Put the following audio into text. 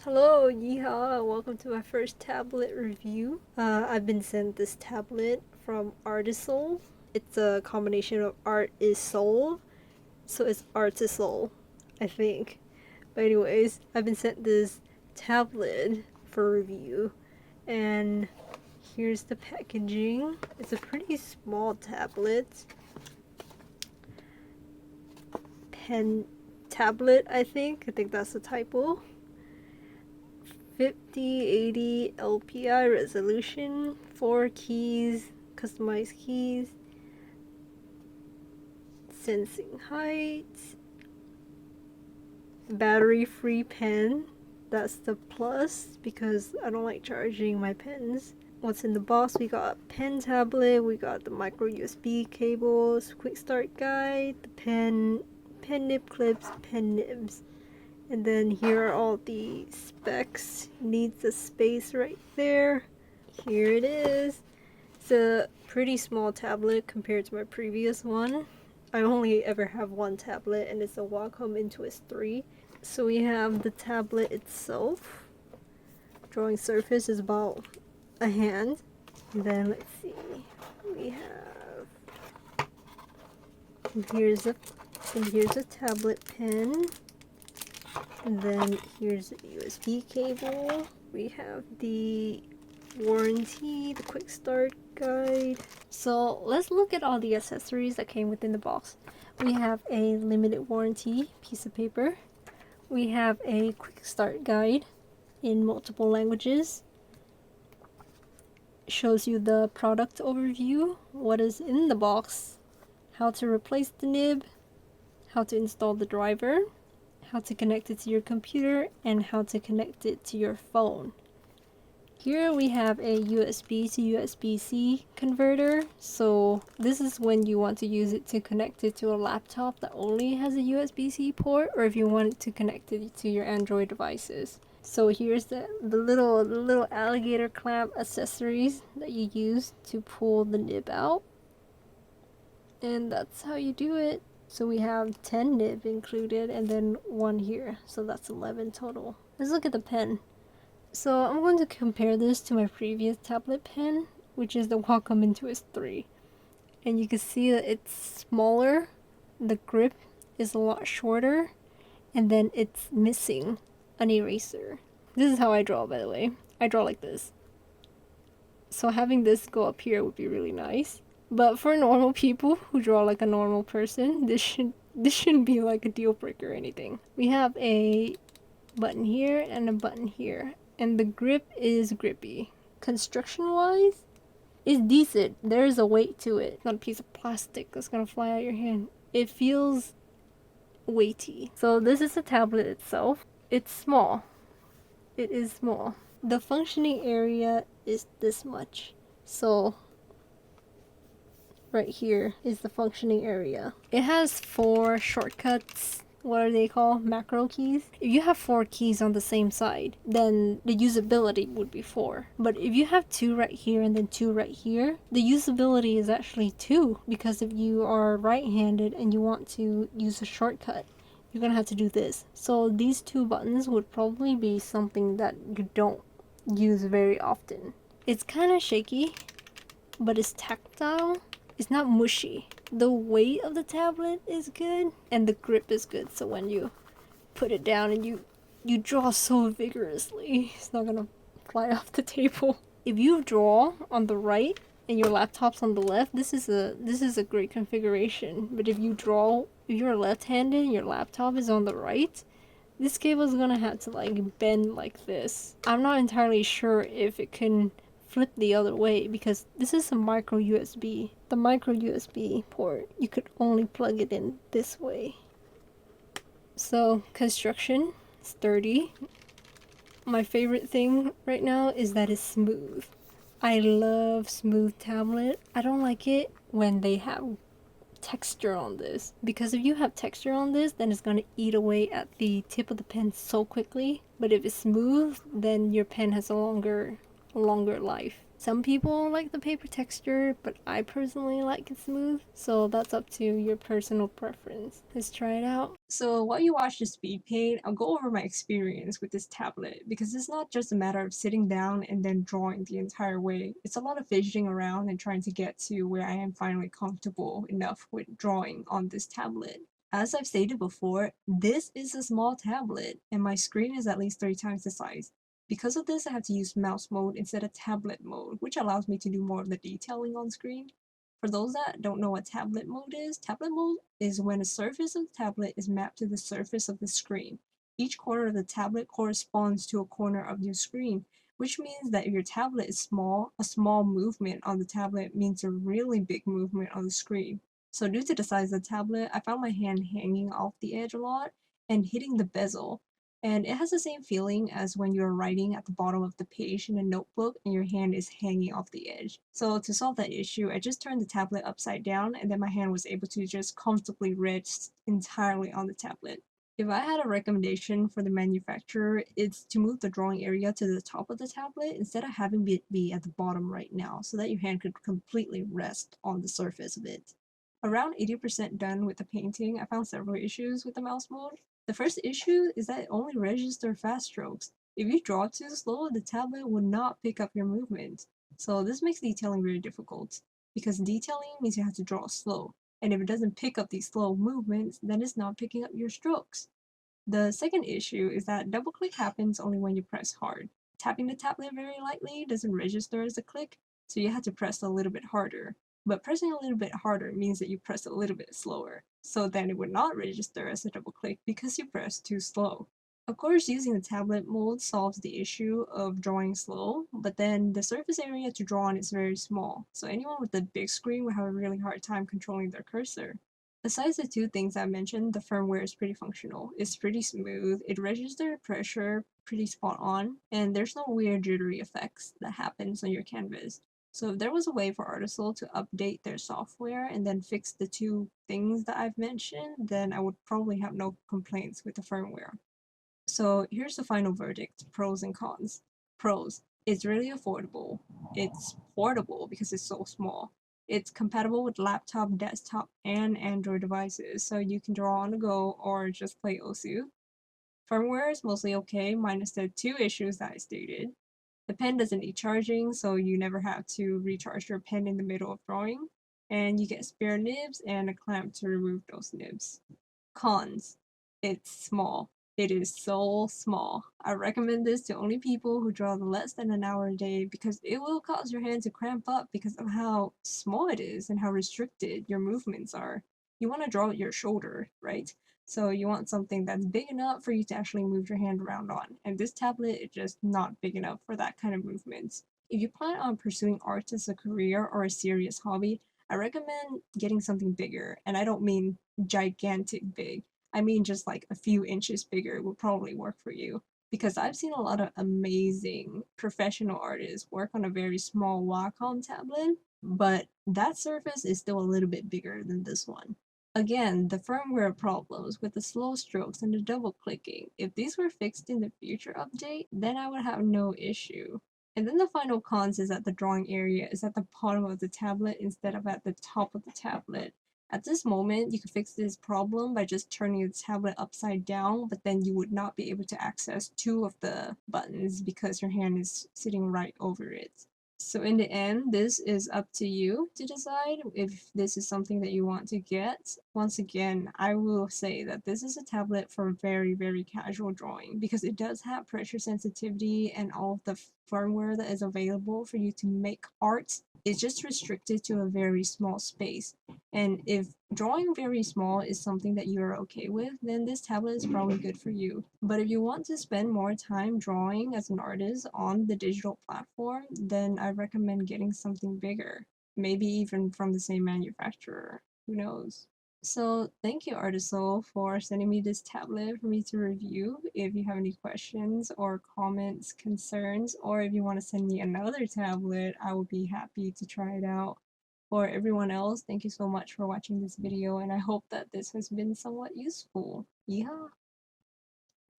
Hello, Yeehaw! Welcome to my first tablet review. I've been sent this tablet from Artisul. It's a combination of art is soul, so it's Artisul, I think. But anyways, I've been sent this tablet for review, and here's the packaging. It's a pretty small tablet. Pen tablet, I think. I think that's the typo. 5080 LPI resolution, 4 keys, customized keys, sensing height, battery free pen. That's the plus because I don't like charging my pens. What's in the box? We got a pen tablet, we got the micro USB cables, quick start guide, the pen nib clips, pen nibs. And then here are all the specs. Needs a space right there. Here it is. It's a pretty small tablet compared to my previous one. I only ever have one tablet and it's a Wacom Intuos 3. So we have the tablet itself. Drawing surface is about a hand. And then let's see. We have here's a tablet pen. And then here's a USB cable. We have the warranty, the quick start guide. So let's look at all the accessories that came within the box. We have a limited warranty piece of paper. We have a quick start guide in multiple languages. It shows you the product overview, what is in the box, how to replace the nib, how to install the driver, how to connect it to your computer, and how to connect it to your phone. Here we have a USB to USB-C converter. So this is when you want to use it to connect it to a laptop that only has a USB-C port, or if you want to connect it to your Android devices. So here's the little alligator clamp accessories that you use to pull the nib out. And that's how you do it. So we have 10 nib included and then 1 here. So that's 11 total. Let's look at the pen. So I'm going to compare this to my previous tablet pen, which is the Wacom Intuos 3. And you can see that it's smaller, the grip is a lot shorter, and then it's missing an eraser. This is how I draw, by the way. I draw like this. So having this go up here would be really nice. But for normal people who draw like a normal person, this shouldn't be like a deal breaker or anything. We have a button here and a button here, and the grip is grippy. Construction wise, it's decent. There's a weight to it. Not a piece of plastic that's gonna fly out your hand. It feels weighty. So this is the tablet itself. It's small. It is small. The functioning area is this much. So right here is the functioning area. It has 4 shortcuts. What are they called? Macro keys. If you have 4 keys on the same side, then the usability would be 4. But if you have 2 right here and then 2 right here, the usability is actually 2. Because if you are right-handed and you want to use a shortcut, you're gonna have to do this. So these 2 buttons would probably be something that you don't use very often. It's kind of shaky, but it's tactile. It's not mushy. The weight of the tablet is good and the grip is good, so when you put it down and you draw so vigorously, it's not gonna fly off the table. If you draw on the right and your laptop's on the left, this is a great configuration. But if you're left-handed and your laptop is on the right, this cable is gonna have to like bend like this. I'm not entirely sure if it can flip the other way because this is a micro USB. The micro USB port, you could only plug it in this way. So construction, sturdy. My favorite thing right now is that it's smooth. I love smooth tablet. I don't like it when they have texture on this, because if you have texture on this, then it's gonna eat away at the tip of the pen so quickly. But if it's smooth, then your pen has a longer life. Some people like the paper texture, but I personally like it smooth, so that's up to your personal preference. Let's try it out. So while you watch the speed paint, I'll go over my experience with this tablet, because it's not just a matter of sitting down and then drawing the entire way. It's a lot of fidgeting around and trying to get to where I am finally comfortable enough with drawing on this tablet. As I've stated before, this is a small tablet, and my screen is at least 3 times the size. Because of this, I have to use mouse mode instead of tablet mode, which allows me to do more of the detailing on screen. For those that don't know what tablet mode is when a surface of the tablet is mapped to the surface of the screen. Each corner of the tablet corresponds to a corner of your screen, which means that if your tablet is small, a small movement on the tablet means a really big movement on the screen. So due to the size of the tablet, I found my hand hanging off the edge a lot and hitting the bezel, and it has the same feeling as when you're writing at the bottom of the page in a notebook and your hand is hanging off the edge. So to solve that issue, I just turned the tablet upside down, and then my hand was able to just comfortably rest entirely on the tablet. If I had a recommendation for the manufacturer, it's to move the drawing area to the top of the tablet instead of having it be at the bottom right now, so that your hand could completely rest on the surface of it. Around 80% done with the painting, I found several issues with the mouse mode. The first issue is that it only registers fast strokes. If you draw too slow, the tablet will not pick up your movement. So this makes detailing very difficult, because detailing means you have to draw slow, and if it doesn't pick up these slow movements, then it's not picking up your strokes. The second issue is that double click happens only when you press hard. Tapping the tablet very lightly doesn't register as a click, so you have to press a little bit harder. But pressing a little bit harder means that you press a little bit slower, so then it would not register as a double click because you pressed too slow. Of course, using the tablet mode solves the issue of drawing slow, but then the surface area to draw on is very small, so anyone with a big screen would have a really hard time controlling their cursor. Besides the two things I mentioned, the firmware is pretty functional. It's pretty smooth, it registers pressure pretty spot on, and there's no weird jittery effects that happens on your canvas. So if there was a way for Artisul to update their software and then fix the two things that I've mentioned, then I would probably have no complaints with the firmware. So here's the final verdict, pros and cons. Pros, it's really affordable. It's portable because it's so small. It's compatible with laptop, desktop, and Android devices, so you can draw on the go or just play OSU. Firmware is mostly okay, minus the two issues that I stated. The pen doesn't need charging, so you never have to recharge your pen in the middle of drawing. And you get spare nibs and a clamp to remove those nibs. Cons. It's small. It is so small. I recommend this to only people who draw less than an hour a day, because it will cause your hand to cramp up because of how small it is and how restricted your movements are. You want to draw with your shoulder, right? So you want something that's big enough for you to actually move your hand around on. And this tablet is just not big enough for that kind of movements. If you plan on pursuing art as a career or a serious hobby, I recommend getting something bigger. And I don't mean gigantic big. I mean just like a few inches bigger will probably work for you. Because I've seen a lot of amazing professional artists work on a very small Wacom tablet, but that surface is still a little bit bigger than this one. Again, the firmware problems with the slow strokes and the double clicking, if these were fixed in the future update, then I would have no issue. And then the final cons is that the drawing area is at the bottom of the tablet instead of at the top of the tablet. At this moment, you could fix this problem by just turning the tablet upside down, but then you would not be able to access two of the buttons because your hand is sitting right over it. So in the end, this is up to you to decide if this is something that you want to get. Once again, I will say that this is a tablet for very, very casual drawing, because it does have pressure sensitivity and all of the firmware that is available for you to make art. It's just restricted to a very small space. And if drawing very small is something that you're okay with, then this tablet is probably good for you. But if you want to spend more time drawing as an artist on the digital platform, then I recommend getting something bigger. Maybe even from the same manufacturer. Who knows? So thank you, Artisul, for sending me this tablet for me to review. If you have any questions or comments, concerns, or if you want to send me another tablet, I will be happy to try it out. For everyone else, thank you so much for watching this video, and I hope that this has been somewhat useful. Yeehaw!